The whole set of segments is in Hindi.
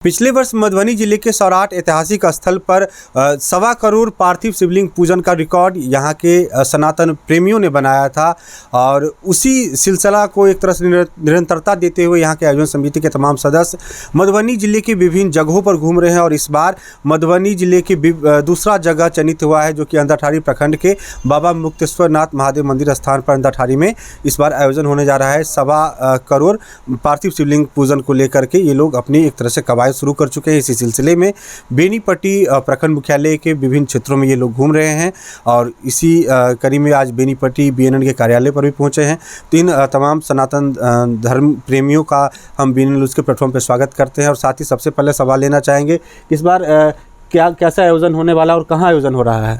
पिछले वर्ष मधुबनी जिले के सौराठ ऐतिहासिक स्थल पर 1.25 करोड़ पार्थिव शिवलिंग पूजन का रिकॉर्ड यहाँ के सनातन प्रेमियों ने बनाया था और उसी सिलसिला को एक तरह से निरंतरता देते हुए यहाँ के आयोजन समिति के तमाम सदस्य मधुबनी जिले के विभिन्न जगहों पर घूम रहे हैं। और इस बार मधुबनी जिले के दूसरा जगह चयनित हुआ है जो कि अंधाठारी प्रखंड के बाबा मुक्तेश्वर नाथ महादेव मंदिर स्थान पर अंधाठारी में इस बार आयोजन होने जा रहा है। 1.25 करोड़ पार्थिव शिवलिंग पूजन को लेकर के ये लोग अपनी एक तरह से कवायद शुरू कर चुके हैं। इसी सिलसिले में बेनीपट्टी प्रखंड मुख्यालय के विभिन्न क्षेत्रों में ये लोग घूम रहे हैं और इसी कड़ी में आज बेनीपट्टी बीएनएन के कार्यालय पर भी पहुंचे हैं। तो इन तमाम सनातन धर्म प्रेमियों का हम बीएनएन न्यूज़ के प्लेटफॉर्म पर स्वागत करते हैं और साथ ही सबसे पहले सवाल लेना चाहेंगे इस बार कैसा आयोजन होने वाला और कहाँ आयोजन हो रहा है?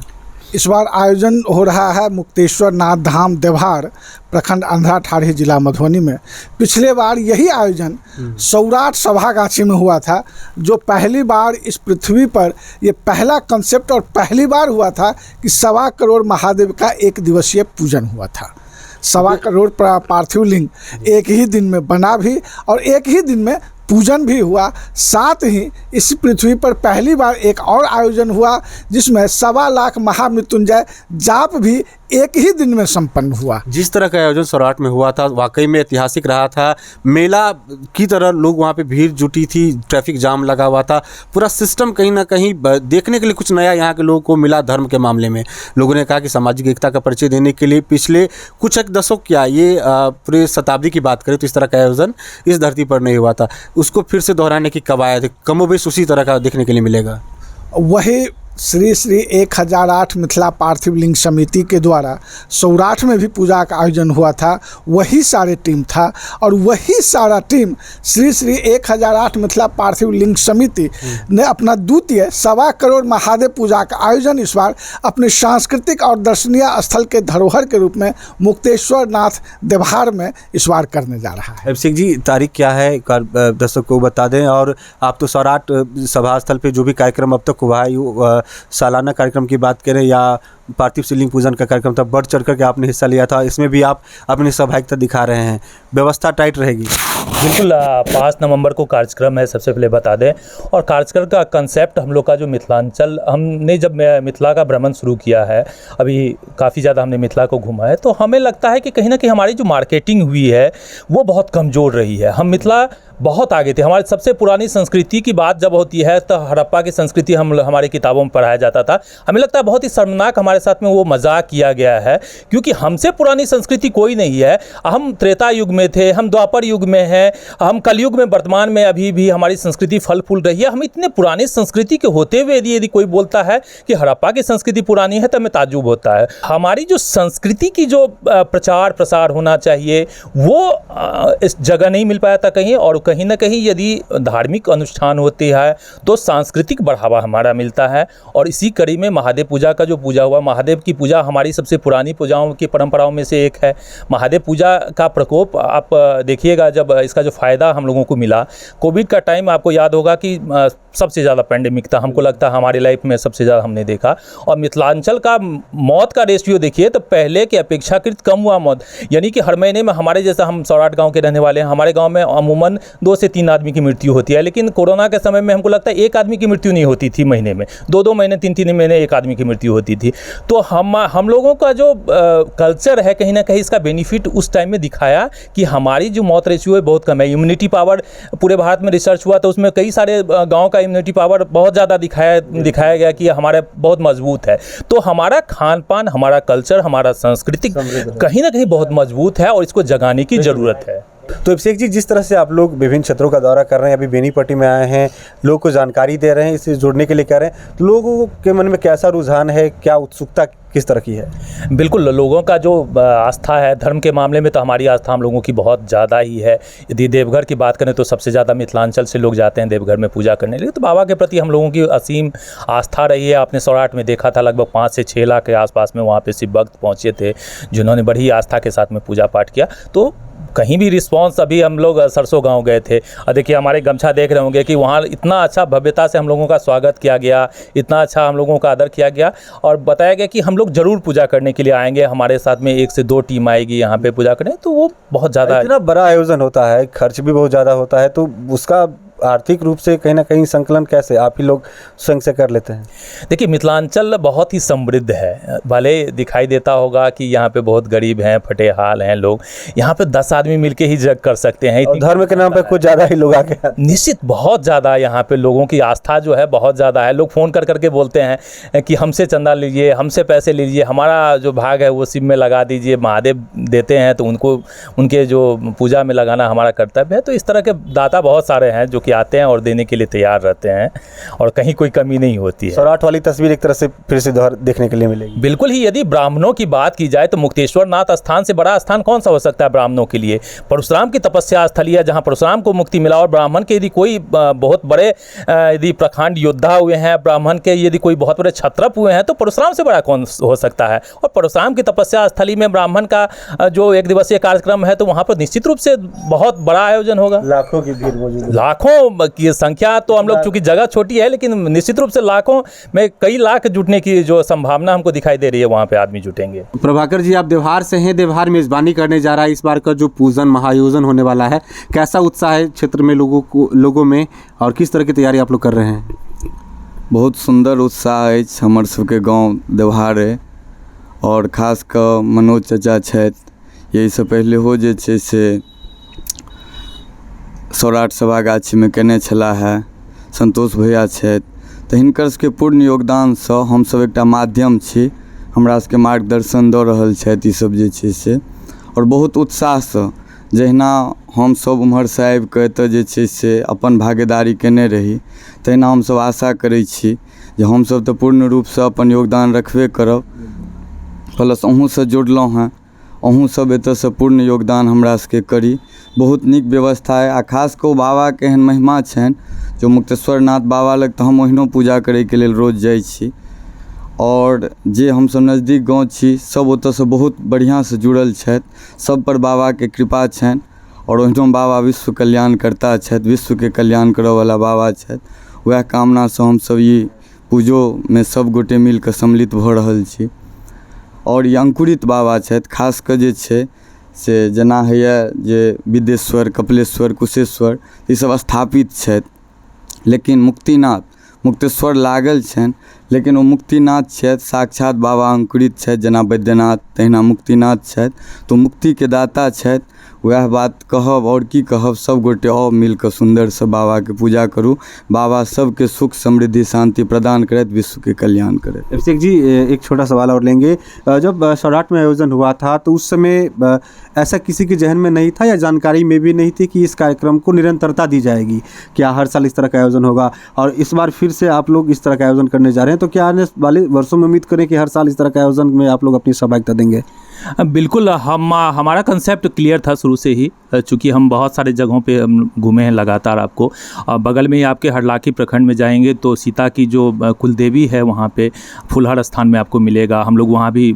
इस बार आयोजन हो रहा है मुक्तेश्वर नाथ धाम देवहार प्रखंड अंधाठारी जिला मधुबनी में। पिछले बार यही आयोजन सौराठ सभागाछी में हुआ था, जो पहली बार इस पृथ्वी पर ये पहला कंसेप्ट और पहली बार हुआ था कि 1.25 करोड़ महादेव का एक दिवसीय पूजन हुआ था। 1.25 करोड़ पार्थिव लिंग एक ही दिन में बना भी और एक ही दिन में पूजन भी हुआ। साथ ही इस पृथ्वी पर पहली बार एक और आयोजन हुआ जिसमें 1.25 लाख महामृत्युंजय जाप भी एक ही दिन में संपन्न हुआ। जिस तरह का आयोजन सौराठ में हुआ था वाकई में ऐतिहासिक रहा था। मेला की तरह लोग वहाँ पे भीड़ जुटी थी, ट्रैफिक जाम लगा हुआ था, पूरा सिस्टम कहीं ना कहीं देखने के लिए कुछ नया यहाँ के लोगों को मिला। धर्म के मामले में लोगों ने कहा कि सामाजिक एकता का परिचय देने के लिए पिछले कुछ एक दशक क्या ये पूरे शताब्दी की बात करें तो इस तरह का आयोजन इस धरती पर नहीं हुआ था। उसको फिर से दोहराने की कवायद कमोबेश उसी तरह का देखने के लिए मिलेगा। वही श्री श्री 1008 मिथिला पार्थिव लिंग समिति के द्वारा सौराठ में भी पूजा का आयोजन हुआ था, वही सारे टीम था और वही सारा टीम श्री श्री 1008 मिथिला पार्थिव लिंग समिति ने अपना द्वितीय 1.25 करोड़ महादेव पूजा का आयोजन इस बार अपने सांस्कृतिक और दर्शनीय स्थल के धरोहर के रूप में मुक्तेश्वर नाथ देवहार में इस बार करने जा रहा है। अभिषेक जी, तारीख क्या है दर्शक को बता दें। और आप तो सौराठ सभा स्थल पर जो भी कार्यक्रम अब तक हुआ है, सालाना कार्यक्रम की बात करें या पार्थिव शिवलिंग पूजन का कार्यक्रम था, बढ़ चढ़ करके आपने हिस्सा लिया था, इसमें भी आप अपनी सहभागिता दिखा रहे हैं। व्यवस्था टाइट रहेगी? बिल्कुल। 5 नवंबर को कार्यक्रम है, सबसे पहले बता दें। और कार्यक्रम का कंसेप्ट हम लोग का जो मिथिलांचल, हमने जब मिथिला का भ्रमण शुरू किया है, अभी काफ़ी ज़्यादा हमने मिथिला को घूमा है, तो हमें लगता है कि कहीं ना कहीं हमारी जो मार्केटिंग हुई है वो बहुत कमज़ोर रही है। हम मिथिला बहुत आगे थे। हमारी सबसे पुरानी संस्कृति की बात जब होती है तो हड़प्पा की संस्कृति हमारी किताबों में पढ़ाया जाता था। हमें लगता है बहुत ही शर्मनाक हमारे साथ में वो मजाक किया गया है, क्योंकि हमसे पुरानी संस्कृति कोई नहीं है। हम त्रेता युग में थे, हम द्वापर युग में हैं, हम कलयुग में, वर्तमान में अभी भी हमारी संस्कृति फल फूल रही है। हम इतने पुरानी संस्कृति के होते हुए यदि कोई बोलता है कि हड़प्पा की संस्कृति पुरानी है तो हमें ताज्जुब होता है। हमारी जो संस्कृति की जो प्रचार प्रसार होना चाहिए वो इस जगह नहीं मिल पाया था कहीं। और कहीं ना कहीं यदि धार्मिक अनुष्ठान होते हैं तो सांस्कृतिक बढ़ावा हमारा मिलता है। और इसी कड़ी में महादेव पूजा का जो पूजा हुआ, महादेव की पूजा हमारी सबसे पुरानी पूजाओं की परंपराओं में से एक है। महादेव पूजा का प्रकोप आप देखिएगा, जब इसका जो फ़ायदा हम लोगों को मिला कोविड का टाइम, आपको याद होगा कि सबसे ज़्यादा पैंडेमिक था, हमको लगता है हमारी लाइफ में सबसे ज़्यादा हमने देखा। और मिथिलांचल का मौत का रेशियो देखिए तो पहले के अपेक्षाकृत कम हुआ मौत, यानी कि हर महीने में हमारे जैसा, हम सौराठ गाँव के रहने वाले हैं, हमारे गाँव में अमूमन 2 से 3 आदमी की मृत्यु होती है। लेकिन कोरोना के समय में हमको लगता है 1 आदमी की मृत्यु नहीं होती थी महीने में, 2-2 महीने 3-3 महीने 1 आदमी की मृत्यु होती थी। तो हम लोगों का जो कल्चर है कहीं ना कहीं इसका बेनिफिट उस टाइम में दिखाया कि हमारी जो मौत रेशियो है बहुत कम है। इम्यूनिटी पावर पूरे भारत में रिसर्च हुआ तो उसमें कई सारे गाँव का इम्यूनिटी पावर बहुत ज़्यादा दिखाया गया कि हमारे बहुत मजबूत है। तो हमारा खान पान, हमारा कल्चर, हमारा संस्कृति कहीं ना कहीं बहुत मजबूत है और इसको जगाने की ज़रूरत है। तो अभिषेक जी, जिस तरह से आप लोग विभिन्न क्षेत्रों का दौरा कर रहे हैं, अभी बेनीपट्टी में आए हैं, लोगों को जानकारी दे रहे हैं, इससे जुड़ने के लिए कह रहे हैं, तो लोगों के मन में कैसा रुझान है, क्या उत्सुकता किस तरह की है? बिल्कुल, लोगों का जो आस्था है धर्म के मामले में, तो हमारी आस्था हम लोगों की बहुत ज़्यादा ही है। यदि देवघर की बात करें तो सबसे ज़्यादा मिथिलांचल से लोग जाते हैं देवघर में पूजा करने के लिए। तो बाबा के प्रति हम लोगों की असीम आस्था रही है। आपने सौराठ में देखा था लगभग 5 से 6 लाख के आसपास में वहाँ पे शिव भक्त पहुँचे थे, जिन्होंने बड़ी आस्था के साथ में पूजा पाठ किया। तो कहीं भी रिस्पांस, अभी हम लोग सरसों गांव गए थे और देखिए हमारे गमछा देख रहे होंगे कि वहाँ इतना अच्छा भव्यता से हम लोगों का स्वागत किया गया, इतना अच्छा हम लोगों का आदर किया गया और बताया गया कि हम लोग ज़रूर पूजा करने के लिए आएंगे, हमारे साथ में 1 से 2 टीम आएगी यहाँ पे पूजा करने। तो वो बहुत ज़्यादा इतना बड़ा आयोजन होता है, खर्च भी बहुत ज़्यादा होता है, तो उसका आर्थिक रूप से कहीं ना कहीं संकलन कैसे आप ही लोग स्वयं से कर लेते हैं? देखिए, मिथिलांचल बहुत ही समृद्ध है। भले दिखाई देता होगा कि यहाँ पे बहुत गरीब हैं, फटे हाल हैं लोग, यहाँ पे 10 आदमी मिलके ही जग कर सकते हैं। और धर्म के नाम पे कुछ ज़्यादा ही लोग आगे आते हैं। निश्चित बहुत ज़्यादा यहाँ पे लोगों की आस्था जो है बहुत ज़्यादा है। लोग फ़ोन कर करके बोलते हैं कि हमसे चंदा लीजिए, हमसे पैसे लीजिए, हमारा जो भाग है वो शिव में लगा दीजिए। महादेव देते हैं तो उनको उनके जो पूजा में लगाना हमारा कर्तव्य है। तो इस तरह के दाता बहुत सारे हैं जो कि आते हैं और देने के लिए तैयार रहते हैं और कहीं कोई कमी नहीं होती है। सौराठ वाली तस्वीर एक तरह से फिर से दोहर देखने के लिए मिलेगी। बिल्कुल ही। यदि ब्राह्मणों की बात की जाए तो मुक्तेश्वर नाथ स्थान से बड़ा स्थान कौन सा हो सकता है ब्राह्मणों के लिए? परशुराम की तपस्या स्थली है जहाँ परशुराम को मुक्ति मिला। और ब्राह्मण के यदि कोई बहुत बड़े यदि प्रखंड योद्धा हुए हैं, ब्राह्मण के यदि कोई बहुत बड़े क्षत्रप हुए हैं, तो परशुराम से बड़ा कौन हो सकता है? और परशुराम की तपस्या स्थली में ब्राह्मण का जो एक दिवसीय कार्यक्रम है, तो वहाँ पर निश्चित रूप से बहुत बड़ा आयोजन होगा। लाखों की भीड़ मौजूद है। लाखों की संख्या तो हम लोग, चूंकि जगह छोटी है, लेकिन निश्चित रूप से लाखों में कई लाख जुटने की जो संभावना हमको दिखाई दे रही है, वहाँ पे आदमी जुटेंगे। प्रभाकर जी, आप देवहार से हैं, देवहार मेज़बानी करने जा रहा है इस बार का जो पूजन महाआयोजन होने वाला है, कैसा उत्साह है क्षेत्र में लोगों में और किस तरह की तैयारी आप लोग कर रहे हैं? बहुत सुंदर उत्साह है। हमर सबके गांव देवहार है और खास कऽ मनोज चाचा छथि। यही से पहले हो जे छै से सौराठ सभागाछी में केने छला है। संतोष भैया छथि, तऽ हिनकर सबके पूर्ण योगदानसँ हमसब एकटा माध्यम छी, हमरा सबके मार्गदर्शन दऽ रहल छथि ई सब जे छै से। और बहुत उत्साहसँ जहिना हमसब उम्हरसँ आबि कऽ एतऽ जे छै से अपन भागीदारी केने रही, तहिना हमसब आशा करै छी जे हमसब तऽ पूर्ण रूपसँ अपन योगदान रखबे करब। प्लस अहूँसँ जुड़लहुँ हैं, अहूँ सब एतऽसँ पूर्ण योगदान हमरा सबके करी। बहुत नीक व्यवस्था है। आ खास कऽ बाबाके एहन महिमा छनि जो मुक्तेश्वर नाथ बाबा लग तऽ हम ओहिनो पूजा करैके लेल रोज जाइ छी। और जे हमसब नज़दीक गाँव छी सब ओतऽसँ बहुत बढ़िआँसँ जुड़ल छथि। सब पर बाबाके कृपा छनि और ओहिनो बाबा विश्व कल्याण करता छथि, विश्वके कल्याण करऽवला बाबा छथि। वएह कामनासँ हमसब ई पूजोमे सब गोटे मिल कऽ सम्मिलित भऽ रहल छी। और ई अंकुरित बाबा छथि, खास कऽ जे छै से जेना होइए जे विदेश्वर, कपिलेश्वर, कुशेश्वर ई सब स्थापित छथि, लेकिन मुक्तिनाथ मुक्तेश्वर लागल छनि, लेकिन ओ मुक्तिनाथ छथि साक्षात बाबा अंकुरित छथि। जेना वैद्यनाथ तहिना मुक्तिनाथ छथि, तो मुक्तिके दाता छथि। वएह बात कहब और की कहब, सब गोटे आओ मिलकर सुंदरसँ बाबाके पूजा करू। बाबा सबके सुख समृद्धि शांति प्रदान करत, विश्व के कल्याण करत। अभिषेक जी, एक छोटा सवाल और लेंगे। जब सौराठ में आयोजन हुआ था तो उस समय ऐसा किसी के जहन में नहीं था या जानकारी में भी नहीं थी कि इस कार्यक्रम को निरंतरता दी जाएगी? क्या हर साल इस तरह का आयोजन होगा? और इस बार फिर से आप लोग इस तरह का आयोजन करने जा रहे हैं, तो क्या आने वाले वर्षों में उम्मीद करें कि हर साल इस तरह का आयोजन में आप लोग अपनी सहभागिता देंगे? बिल्कुल। हमारा कंसेप्ट क्लियर था शुरू से ही, चूँकि हम बहुत सारे जगहों पे हम घूमे हैं लगातार। आपको बगल में ही आपके हरलाखी प्रखंड में जाएंगे तो सीता की जो कुलदेवी है वहाँ पे फुलहर स्थान में आपको मिलेगा। हम लोग वहाँ भी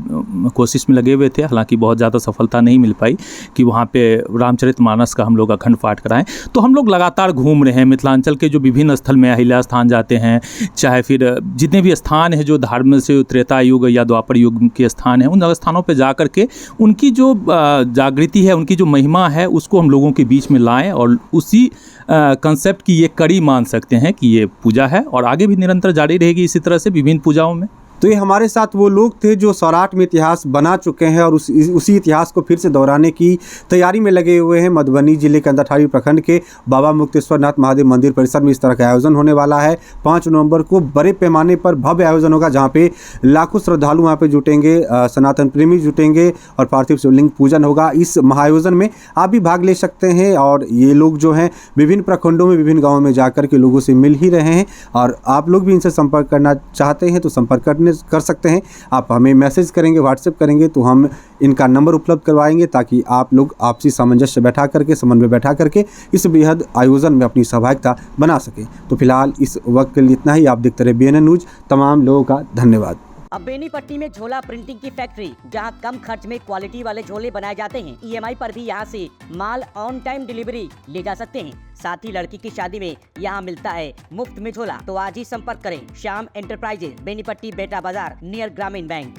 कोशिश में लगे हुए थे, हालांकि बहुत ज़्यादा सफलता नहीं मिल पाई कि वहाँ पे रामचरितमानस का हम लोग अखंड पाठ कराएं। तो हम लोग लगातार घूम रहे हैं मिथिलांचल के जो विभिन्न स्थल में, अहिल्या स्थान जाते हैं, चाहे फिर जितने भी स्थान हैं जो धर्म से त्रेता युग या द्वापर युग के स्थान हैं, उन स्थानों पर जा करके उनकी जो जागृति है, उनकी जो महिमा है, उसको हम लोगों के बीच में लाएं और उसी कंसेप्ट की ये कड़ी मान सकते हैं कि ये पूजा है और आगे भी निरंतर जारी रहेगी इसी तरह से विभिन्न पूजाओं में। तो ये हमारे साथ वो लोग थे जो सौराठ में इतिहास बना चुके हैं और उसी इतिहास को फिर से दोहराने की तैयारी में लगे हुए हैं। मधुबनी जिले के अंधाठाड़ी प्रखंड के बाबा मुक्तेश्वर नाथ महादेव मंदिर परिसर में इस तरह का आयोजन होने वाला है। 5 नवंबर को बड़े पैमाने पर भव्य आयोजन होगा, जहाँ पे लाखों श्रद्धालु वहाँ पे जुटेंगे, सनातन प्रेमी जुटेंगे और पार्थिव शिवलिंग पूजन होगा। इस महाआयोजन में आप भी भाग ले सकते हैं और ये लोग जो हैं विभिन्न प्रखंडों में, विभिन्न गाँवों में जाकर के लोगों से मिल ही रहे हैं। और आप लोग भी इनसे संपर्क करना चाहते हैं तो संपर्क कर सकते हैं। आप हमें मैसेज करेंगे, व्हाट्सएप करेंगे तो हम इनका नंबर उपलब्ध करवाएंगे ताकि आप लोग आपसी सामंजस्य बैठा करके, समन्वय बैठा करके इस बेहद आयोजन में अपनी सहभागिता बना सकें। तो फिलहाल इस वक्त के लिए इतना ही। आप देखते रहे BNN न्यूज। तमाम लोगों का धन्यवाद। अब बेनीपट्टी में झोला प्रिंटिंग की फैक्ट्री, जहां कम खर्च में क्वालिटी वाले झोले बनाए जाते हैं। EMI पर भी यहां से माल ऑन टाइम डिलीवरी ले जा सकते हैं। साथ ही लड़की की शादी में यहां मिलता है मुफ्त में झोला। तो आज ही संपर्क करें श्याम एंटरप्राइजेज, बेनीपट्टी, बेटा बाजार, नियर ग्रामीण बैंक।